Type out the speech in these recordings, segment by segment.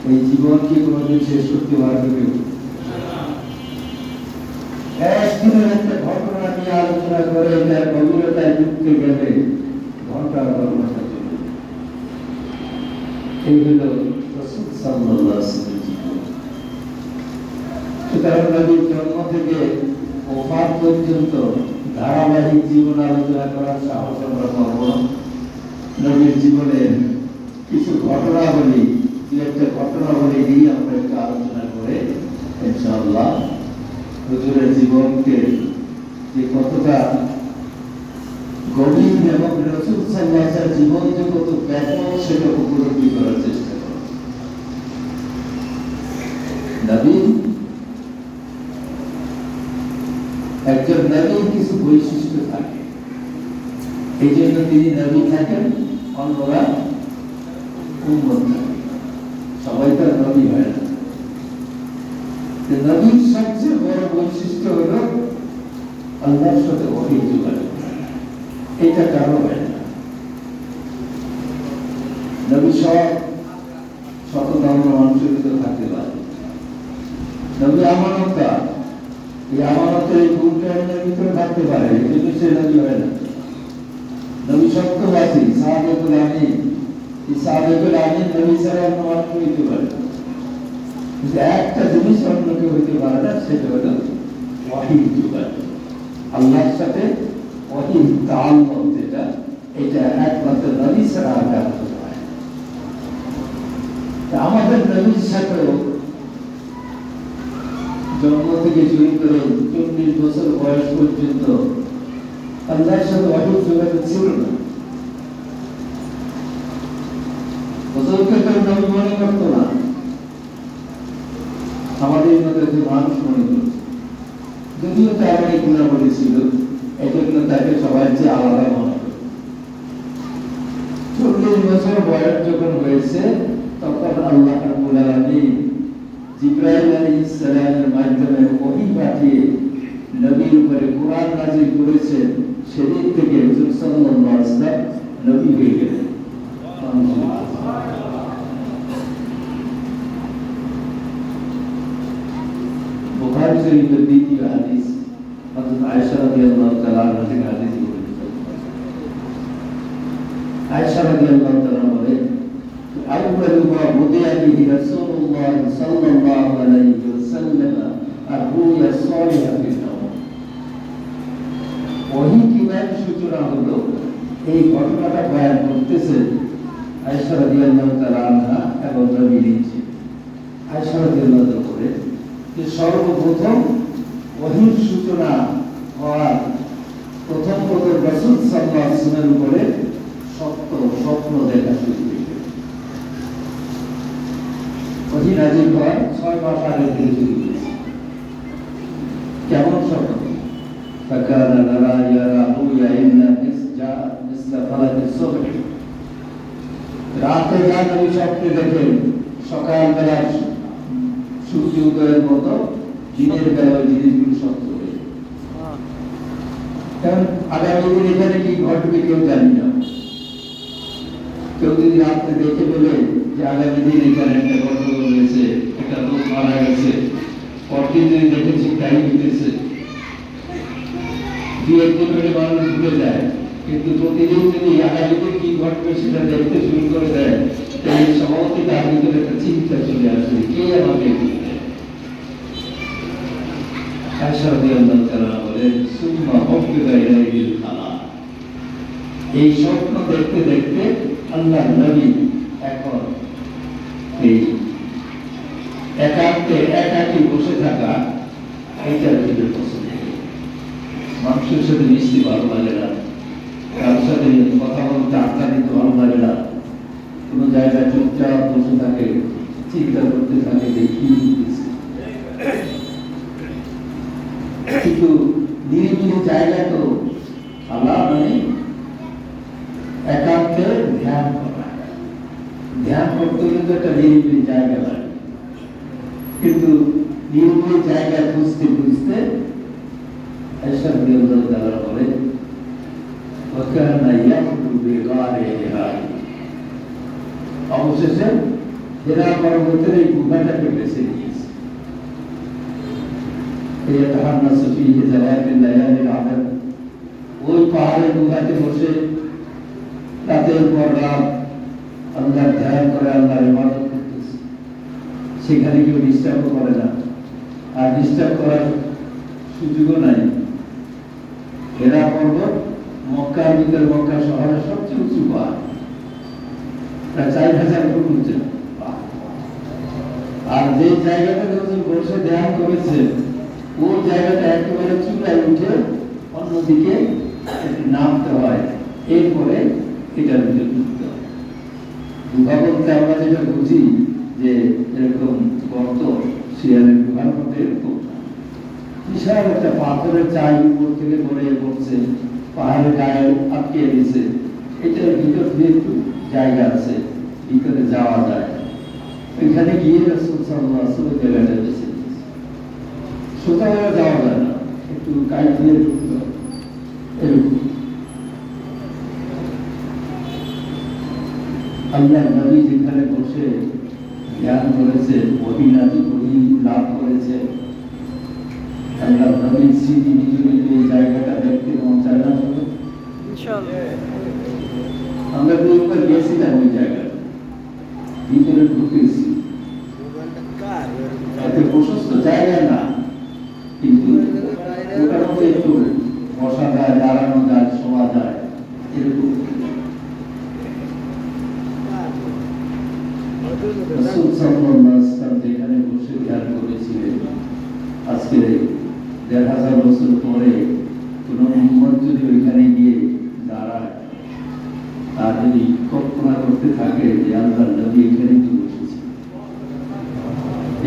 এই জীবন কি কোনোদিন শেষ করতে পারবে কেউ? একদিনের একটা ঘটনা নিয়ে আলোচনা করে এটার গভীরতায় ঢুকতে গেলে ঘন্টার পর ঘন্টা চলে। এই হল রাসূল সাল্লাল্লাহু আলাইহি ওয়াসাল্লামের জীবন। সুতরাং নবীর জন্ম থেকে ওফাত পর্যন্ত ধারাবাহিক জীবন আলোচনা করার সাহস আমরা পাবো না। নবীর জীবনের কিছু ঘটনাবলী, দু একটা ঘটনাবলী নিয়ে আমরা একটু আলোচনা করে ইনশাআল্লাহ হুজুরের জীবনকে যে কতটা গভীর এবং রাসূল সাল্লাল্লাহু আলাইহি ওয়াসাল্লামের জীবন যে কত ব্যাপক সেটা উপলব্ধি করার চেষ্টা করব। নবী, একজন নবীর কিছু বৈশিষ্ট্য থাকে, এই জন্য তিনি নবী থাকেন, অন্যরা উম্মত থাকে। সবাই তো নবী হয় না। নবীর সবচেয়ে বড় বৈশিষ্ট্য হলো আল্লাহর সাথে ওহী যোগাযোগ। এটা কারো হয় না। নবী সব শত ধর্ম মানুষের ভিতরে থাকতে পারে। নবী আমানতদার, এই আমানতের এই গুণটা ভিতরে থাকতে পারে, কিন্তু সে নবী হয় না। নবী সত্যবাদী, সাহাবেকুল আমিন, এই সাহাবেকুল আমিন নবী ছাড়া অন্য মানুষ হইতে পারে, কিন্তু একটা জিনিস অন্য কেউ হইতে পারে না, সেটা হলো ওহী যোগাযোগ। আল্লাহর সাথে ওহী তাআল্লুক, যেটা এটা একমাত্র নবী ছাড়া আর কারো হতে পারে না। আমাদের নবীর সাথেও জন্ম থেকে শুরু করে 40 বছর বয়স পর্যন্ত আল্লাহর সাথে ওহী যোগাযোগ ছিল না। হুজুরকে তো নবী মনে করতো না, আমাদের মধ্যে যে মানুষ মনে করত। যদিও তার অনেক গুণাবলী ছিল, এজন্য তাকে সবাই চেয়ে আলাদা মনে করত। 40 বছর বয়স যখন হয়েছে, তখন আল্লাহ রাব্বুল আলামিন জিবরাইল আলাইহিস সালামের মাধ্যমে ওহী পাঠিয়ে নবীর উপরে কোরআন নাযিল করেছেন। সেদিন থেকে হুজুর সাল্লাল্লাহু আলাইহি ওয়াসাল্লাম নবী হয়ে গেলেন। বুখারী শরীফের দ্বিতীয় হাদিস, হযরত আয়েশা রাদিয়াল্লাহু তাআলা আনহা থেকে হাদিস বর্ণিত। আয়েশা রাদিয়াল্লাহু তাআলা বলেন, আউয়ালু মা বুদিয়া বিহি রাসূলুল্লাহ সাল্লাল্লাহু আলাইহি ওয়াসাল্লাম আর-রুয়া সালিহা ফিল নাওম। ওহী কিভাবে সূচনা হলো, এই ঘটনাটা বয়ান করতেছেন আয়েশা রাদিয়াল্লাহু তাআলা আনহা এবং নবী নিজে। আয়েশা রাদিয়াল্লাহু তাআলা বলেন যে সর্বপ্রথম ওহীর সূচনা হওয়ার প্রথম রাসূল সাল্লাল্লাহু আলাইহি ওয়াসাল্লামের উপরে স্বপ্ন দেখা শুরু হয়েছে। ওহী নাযিল হওয়ার 6 মাস আগে থেকে শুরু হয়েছে। কেমন স্বপ্ন? ফাকানা নারা ইয়ারা রুয়া ইন্না মিসলা ফালাকিস সুবহ। রাতে নবী স্বপ্নে দেখেন সকালবেলা সূর্য উদয়ের মতো, দিনের বেলায় জিনিসগুলো সত্য হয়ে যায়। কারণ আগামী দিন এখানে কি ঘটবে কেউ জানি না। কেউ যদি রাত্রে দেখে বলে যে আগামী দিন এখানে একটা গন্ডগোল হয়েছে, একটা লোক মারা গেছে, পরদিন যদি দেখেছি তাই হইতেছে, 2-1 দিন হলে মানুষ ভুলে যায়। কিন্তু প্রতিদিন যদি আগামী দিন কি ঘটবে সেটা দেখতে শুরু করে দেয়, তাই সমাজে তার ভিতরে একটা চিন্তা চলে আসে, কে আমাকে বলবে। আয়েশা রাদিয়াল্লাহু তাআলা বলেন, সুম্মা হুফিযা ইলাইহিল খালাক। এই স্বপ্ন দেখতে দেখতে আল্লাহর নবী এখন এই একান্তে একাকী বসে থাকা, এইটার ভিতরে পছন্দ। মানুষের সাথে মিশতে ভালো লাগে না, কারোর সাথে কথা বলতে আড্ডা দিতে ভালো লাগে না। কোনো জায়গায় চুপচাপ বসে থাকে, চিন্তা করতে থাকে যে কি হচ্ছে। কিন্তু নিরিবিলি জায়গা তো আল্লাহ মানে একান্তে ধ্যান করা। ধ্যান করতে কিন্তু একটা নিরিবিলি জায়গা লাগে, কিন্তু নিরিবিলি জায়গা খুঁজতে খুঁজতে আয়েশা রাদিয়াল্লাহু তাআলা বলেন, ওয়াকানা ইয়াকুতু বিগারে হিরা। অবশেষে হেরা পর্বতের এই গুহাটাকে বেছে নিয়েছে। ওই পাহাড়ের গুহাতে বসে রাতের পর রাত আল্লাহর ধ্যান করে আল্লাহর ইবাদত করতেছে। সেখানে কেউ ডিস্টার্ব করে না, আর ডিস্টার্ব করার সুযোগও নাই। হেরা পর্বত মক্কার ভিতরে, মক্কা শহরের সবচেয়ে উঁচু পাহাড়, প্রায় 4000 ফুট উঁচু। আর যে জায়গাটাতে বসে ধ্যান করেছে ওই জায়গাটা একেবারে চূড়ায় উঠে অন্যদিকে নামতে হয়, এরপরে এটার ভিতরে ঢুকতে হয়। গুহা বলতে আমরা যেটা বুঝি যে এরকম গর্ত, শিয়ালের গুহার মধ্যে এরকম বিশাল একটা পাথরের চাই উপর থেকে পড়ে পড়ছে, পাহাড়ের গায়ে আটকে দিছে। এটার ভিতর দিয়ে একটু জায়গা আছে, ভিতরে যাওয়া যায়। এখানে গিয়ে রাসূল সাল্লাল্লাহু আলাইহি ওয়াসাল্লাম জায়গাটা বেছে নিয়েছে। সোজা যাওয়া যায় না, একটু গায়ে দিয়ে ঢুকতে হয় এরকম। আল্লাহ নবী যেখানে বসে ধ্যান করেছে, ওহী লাভ করেছে, আল্লাহ নবীর স্মৃতি বিজড়িত এই জায়গাটা দেখতে মন চায় না? আমরা একবার গেছিলাম ওই জায়গায়, ভিতরে ঢুকেছি। এত প্রশস্ত জায়গা না, কিন্তু ওটার মধ্যে একটু বসা যায়, দাঁড়ানো যায়, শোয়া যায়, এরকম। রাসূল সাল্লাল্লাহু আলাইহি ওয়াসাল্লাম যেখানে বসে ধ্যান করেছিলেন, আজকে ১৫০০ বছর পরে কোন উম্মত যদি ওইখানে গিয়ে দাঁড়ায়, আর যদি কল্পনা করতে থাকে যে আল্লাহর নবী এখানে তো বসেছে,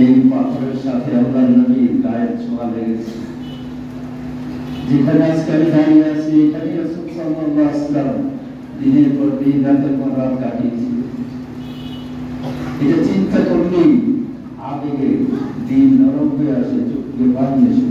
এই পাথরের সাথে আল্লাহর নবীর গায়ের ছোঁয়া লেগেছে, যেখানে আজকে আমি দাঁড়িয়ে আছি এখানে রাসূল সাল্লাল্লাহু আলাইহি ওয়াসাল্লাম দিনের পর দিন, রাতের পর রাত কাটিয়েছিলেন। এটা চিন্তা করলেই আবেগে দিন নরম হয়ে আসে, চোখ দিয়ে পানি আসে,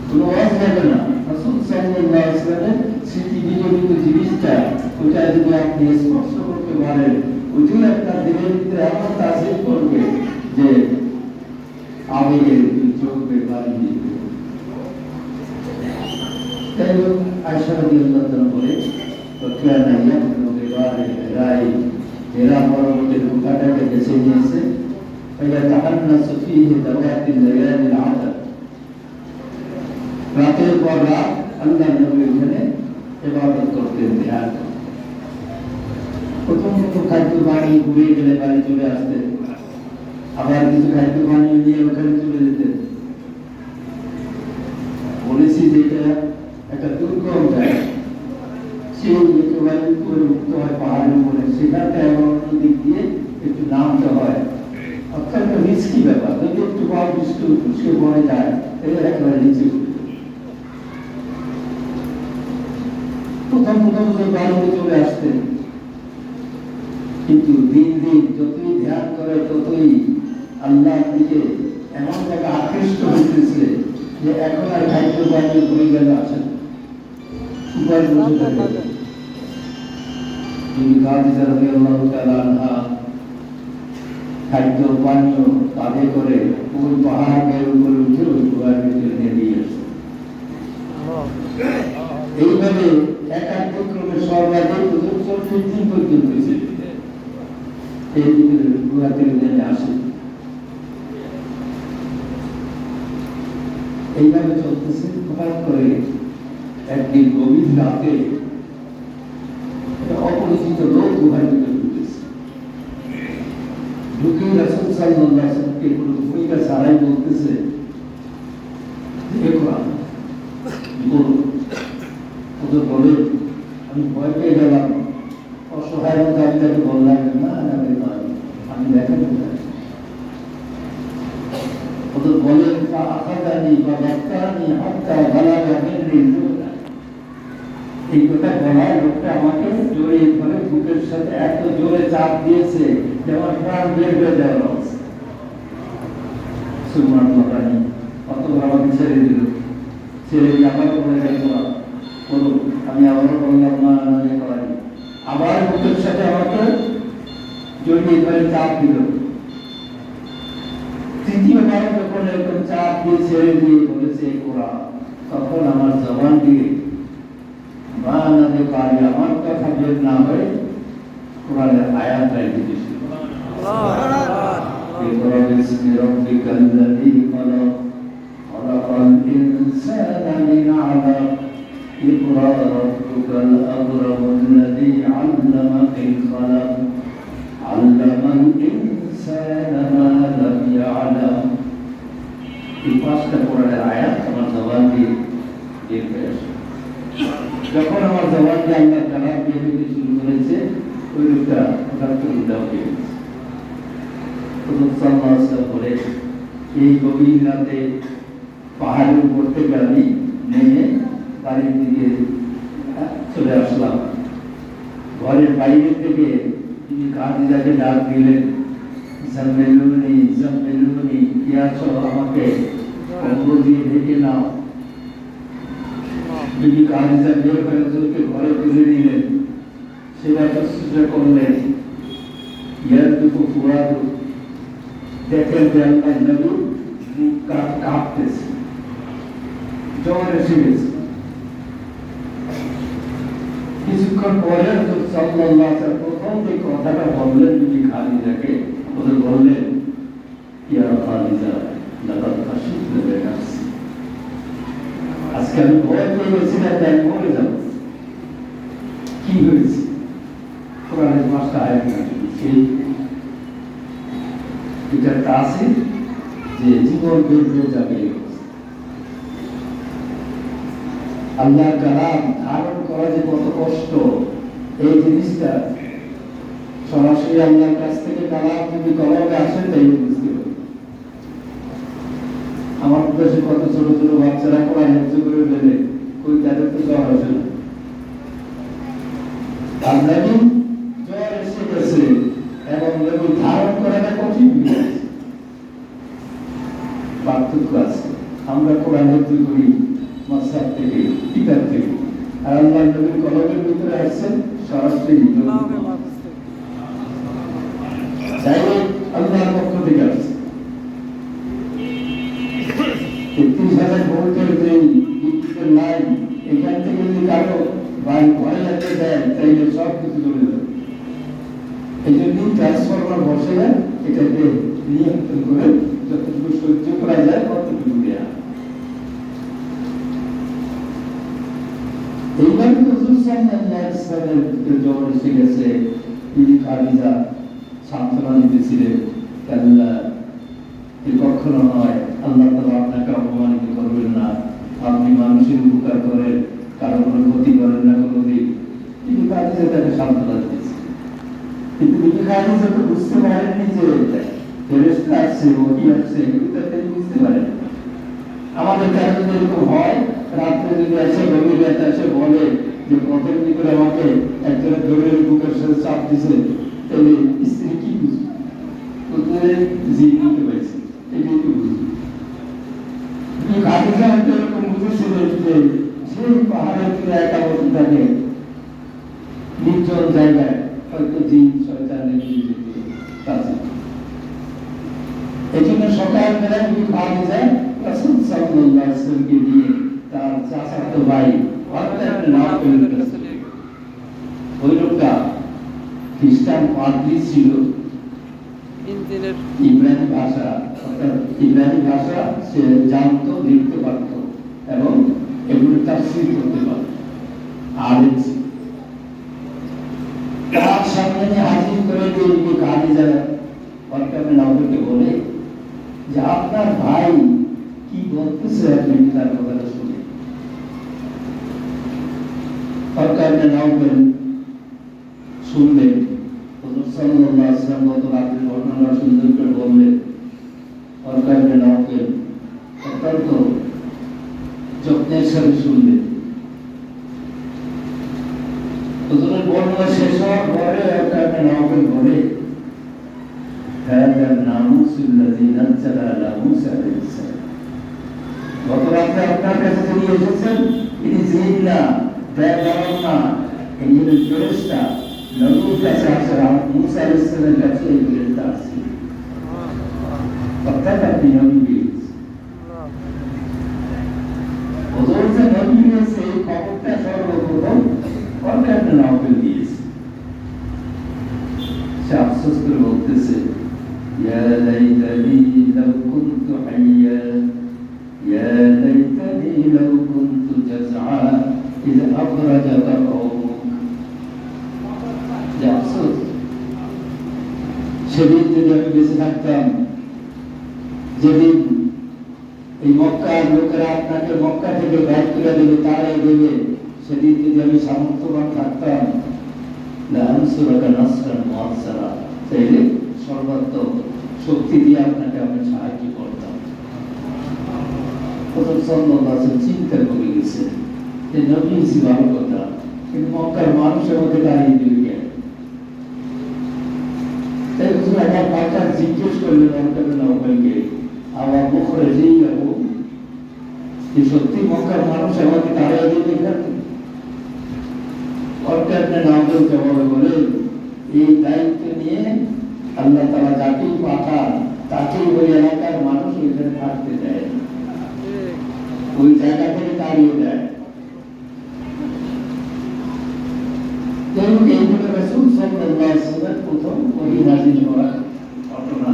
কোনো ওয়াজ হবে না। রাসূল সাল্লাল্লাহু আলাইহি ওয়াসাল্লামের স্মৃতি বিজড়িত জিনিসটা, ওটা যদি আপনি স্পর্শ করতে পারেন, ওইটাই আপনার দিনের ভিতরে এমন তাসির করবে যে আবেগে চোখ দিয়ে পানি দিবে। তাই আয়েশা রাদিয়াল্লাহু তাআলা বলে, "ওয়াকানা ইয়ামুরু বিবারি রাই", হেরা পর্বতের গুহাটাকে বেছে নিয়েছে। ফায়াতাহান্নাসু ফীহি দাওয়াতিল লায়ালিল আশর, রাতের পর রাত আল্লাহর নবী এখানে ইবাদত করতেন, ধ্যান করতেন। প্রথম খাদ্য বানিয়ে ঘুরে গেলে বাড়ি চলে আসতেন, আবার কিছু খাদ্য বানিয়ে নিয়ে ওখানে চলে যেতেন। বলেছি যে এটা একটা দুর্গম জায়গা, সেই একেবারে উপরে উঠতে হয় পাহাড়ের উপরে, সেখানটা এমন দিক দিয়ে একটু নামতে হয়, অত্যন্ত রিস্কি ব্যাপার। যদি একটু পা পিছকে পড়ে যায়, এটা একেবারে নিচে উঠে। প্রথম বাড়িতে চলে আসতেন, কিন্তু দিন দিন যতই ধ্যান করে ততই আল্লাহর দিকে এমন জায়গা আকৃষ্ট হইতেছে যে এখন আর খাদ্য বানিয়ে হয়ে গেল আসেন উপায় বসে থাকে। খাদিজা রাদিয়াল্লাহু তাআলা আনহা খাদ্য পানীয় কাঁধে করে ওই পাহাড়ের উপরে উঠে ওই গুহার ভিতরে নিয়ে দিয়ে আসে। এইভাবে একাত্মক্রমে সর্বাধিক 40 দিন পর্যন্ত এই গুহা থেকে নেমে আসে। এইভাবে চলতেছে। হঠাৎ করে একদিন গভীর রাতে অপরিচিত লোক গুহার ভিতরে ঢুকেছে। ঢুকে রাসূল সাল্লাল্লাহু আলাইহি ওয়াসাল্লামকে কোনো ভূমিকা ছাড়াই বলতেছে, দেখো ওদের বলে, আমি ভয় পেয়ে গেলাম, অসহায় মতো আমি তাকে বললাম, না আমি দেখাতে চাই। ওদের বলে, আখাদানি বা বাক্কানি হাত্তা বালাগা মিন্নি জুরনা, এই কথা বলার লোকটা আমাকে জড়িয়ে ধরে বুকের সাথে এত জোরে চাপ দিয়েছে যে আমার প্রাণ বের হয়ে যাওয়ার অবস্থা। সুবহানাল্লাহ, অতঃপর আমাকে ছেড়ে দিল। ছেড়ে দিয়ে আবার বলে গেল, আমি আবারও বললাম, না করাই। আবার বুকের সাথে আমাকে জড়িয়ে ধরে চাপ দিল। তৃতীয়বার যখন এরকম চাপ দিয়ে ছেড়ে দিয়ে বলেছে কোরআন, তখন আমার জবান দিয়ে বানাতে পারি আমার কথা বের না হয়ে কোরআনের আয়াত লাগিয়ে দিয়েছিল। اقرأ باسم ربك الذي خلق خلق الإنسان من علق اقرأ ربك الأكرم الذي علم بالقلم علم الإنسان ما لم يعلم। এই পাঁচটা কোরআনের আয়াত আমার জবান দিয়ে বের হয়ে আসে। যখন আমার জবান দিয়ে আল্লাহ কালাম বের হতে শুরু করেছে, ওই লোকটা ওখান থেকে উল্টাও হয়ে গেছে। বলে এই গভীর রাতে পাহাড়ের উপর থেকে আমি নেমে বাড়ির দিকে চলে আসলাম। ঘরের বাইরে থেকে তিনি খাদিজাকে ডাক দিলেন, জাম্মেলুনি জাম্মেলুনি, কি আছো, আমাকে কম্বল দিয়ে ঢেকে নাও। বিবি খাদিজা বের হয়ে হুজুরকে ঘরে তুলে নিলেন, সেবা শুশ্রূষা করলেন। ইয়ারদুকু ফুয়াদু, দেখেন যে আল্লাহ নবী মুখ কাঁপতেছে, জ্বর এসে গেছে। কিছুক্ষণ পরে হুজুর সাল্লাল্লাহু আলাইহি ওয়াসাল্লাম প্রথম যে কথাটা বললেন বিবি খাদিজাকে, হুজুর বললেন, ইয়া খাদিজা লাকাদ খাশিতু বিনাফসি, আজকে আমি ভয় পেয়ে গেছিলাম যে আমি মরে যাব। কি হয়েছে? কোরআনের পাঁচটা আয়াত আছে, এটা তাসির যে জীবন বেরিয়ে যাবে। আল্লাহর কালাম ধারণ করা যে কত কষ্ট, এই জিনিসটা সরাসরি আল্লাহর কাছ থেকে কালাম যদি কলমে আসে তাই বুঝতে হবে। আমার দেশে কত ছোট ছোট বাচ্চারা কোরআন হেফজ করে ফেলে, কই তাদের তো জ্বর আসে না। নবী জ্বর এসে গেছে এবং নবী ধারণ করাটা কঠিন হয়ে গেছে। পার্থক্য আছে, আমরা কোরআন হেফজ করি মাসহাব থেকে, কিতাব থেকে, আর আল্লাহ নবীর কলমের ভিতরে আসছেন সরাসরি আল্লাহর পক্ষ থেকে আসছে। ৩৩,০০০ ভোল্টের যে বিদ্যুতের লাইন, এখান থেকে যদি কারো ভয় লাগতে দেয় তাইলে সব কিছু চলে যাবে। এই জন্য ট্রান্সফরমার বসে যায়, এটাকে নিয়ন্ত্রণ করে যতটুকু সহ্য করা যায় ততটুকু দেয়া। এইবার হুজুর সাল্লাল্লাহু আলাইহি ওয়াসাল্লামের জ্বর এসে গেছে, তিনি খাদিজা সান্ত্বনা দিতেছিলেন, আল্লাহ এ কখনো নয়, আল্লাহ তাআলা আপনাকে অপমানিত করবেন না, আপনি মানুষের উপকার করেন, কারো কোনো ক্ষতি করেন না কোনোদিন। তিনি খাদিজা তাকে সান্ত্বনা দিতেছে, কিন্তু তিনি খাদিজা তো বুঝতে পারেননি যে ফেরেশতা আসছে, ওহী আসছে, এগুলো তিনি বুঝতে পারেন। আমাদের কাছে যদি এরকম হয়, রাত্রে যদি এসে গভীর রাতে এসে বলে যে পথের ভিতরে আমাকে একজনের দৌড়ের বুকের সাথে চাপ দিছে, তাহলে স্ত্রী কি বুঝবে? উত্তরে জি বুঝতে পারছে, এটাই তো বুঝবে। খাদিজা হয়তো এরকম বুঝেছিলেন যে সেই পাহাড়ের ভিতরে একা বসে থাকে, নির্জন জায়গায়, হয়তো জিন শয়তানের কাছে। এই জন্য সকালবেলা যদি খাদিজা রাসূল সাল্লাল্লাহু আলাইহি ওয়াসাল্লামকে নিয়ে তার চাচাতো ভাই ওই লোকটা খ্রিস্টান পাদ্রী ছিল, ইব্রানি ভাষা, অর্থাৎ ইব্রানি ভাষা সে জানতো, লিখতে পারত এবং এগুলো তাফসীর করতে পারত, আলেম ছিল। তার সামনে হাজির করে দিয়ে খাদিজা ওয়ারকাবে নাওকে বলে যে আপনার ভাই কি বলতেছে, আপনি তার কথাটা শুনে। ওয়ারকাবে নাওকে শুনলেন, হুজুর সাল্লাল্লাহু আলাইহি ওয়াসাল্লাম গত রাতের ঘটনাটা সুন্দর করে বললেন। ওয়ারকাবে নাওকে অত্যন্ত যত্নের সাথে শুনলেন। হুজুরের বর্ণনা শেষ হওয়ার পরে ওয়ারকাবে নাওকে বলে, هذا الناموس الذي نزل على موسى عليه السلام, গত রাতে আপনার কাছে যিনি এসেছেন, তিনি জিন না, দয়াবান না, তিনি ফেরেশতা, নবীর কাছে আসে, মুসা আলাইহিস সালামের কাছে এই বিয়েটা আছে, অর্থাৎ আপনি নবী পেয়েছেন। হুজুর যে নবী পেয়েছে এই খবরটা সর্বপ্রথম কনকান্টে নওবেল দিয়েছে। সে আফসোস করে বলতেছে, ইয়া লাইতানি লাউ কুনতু হাইয়া, ইয়া লাইতানি লাউ কুনতু জাযআ ইয আখরাজাকা কওমুক। যে আফসোস, সেদিন যদি আমি বেঁচে থাকতাম, যেদিন এই মক্কার লোকেরা আপনাকে মক্কা থেকে বাইর করে দেবে, তারাই দেবে, সেদিন যদি আমি সামর্থ্যবান থাকতাম, লাআনসুরাকা নাসরান মুআসসারা, তাইলে সর্বাত্মক শক্তি দিয়ে আপনাকে আমি সাহায্য করতাম। প্রথম সাল্লাল্লাহু আলাইহি ওয়াসাল্লাম চিন্তা করে গেছে যে নবী জি ভালো কথা, কিন্তু মক্কার মানুষ আমাকে দাঁড়িয়ে দিবে কেন? তাই হুজুর আমার পাল্টা জিজ্ঞেস করলেন অন্তরে নওবেলকে, আমার মুখরে যেই যাবো, যে সত্যি মক্কার মানুষ আমাকে দাঁড়িয়ে দিবে কেন? অর্থাৎ নওবেল জবাবে বলে, এই দায়িত্ব নিয়ে আল্লাহ তাআলা যাকেই পাঠান তাকেই ওই এলাকার মানুষ ওইখানে থাকতে দেয়, ওই জায়গা থেকে দাঁড়িয়ে দেয়। এইভাবে রাসূল সাল্লাল্লাহু আলাইহি ওয়াসাল্লাম প্রথম ওহী নাযিল হওয়ার ঘটনা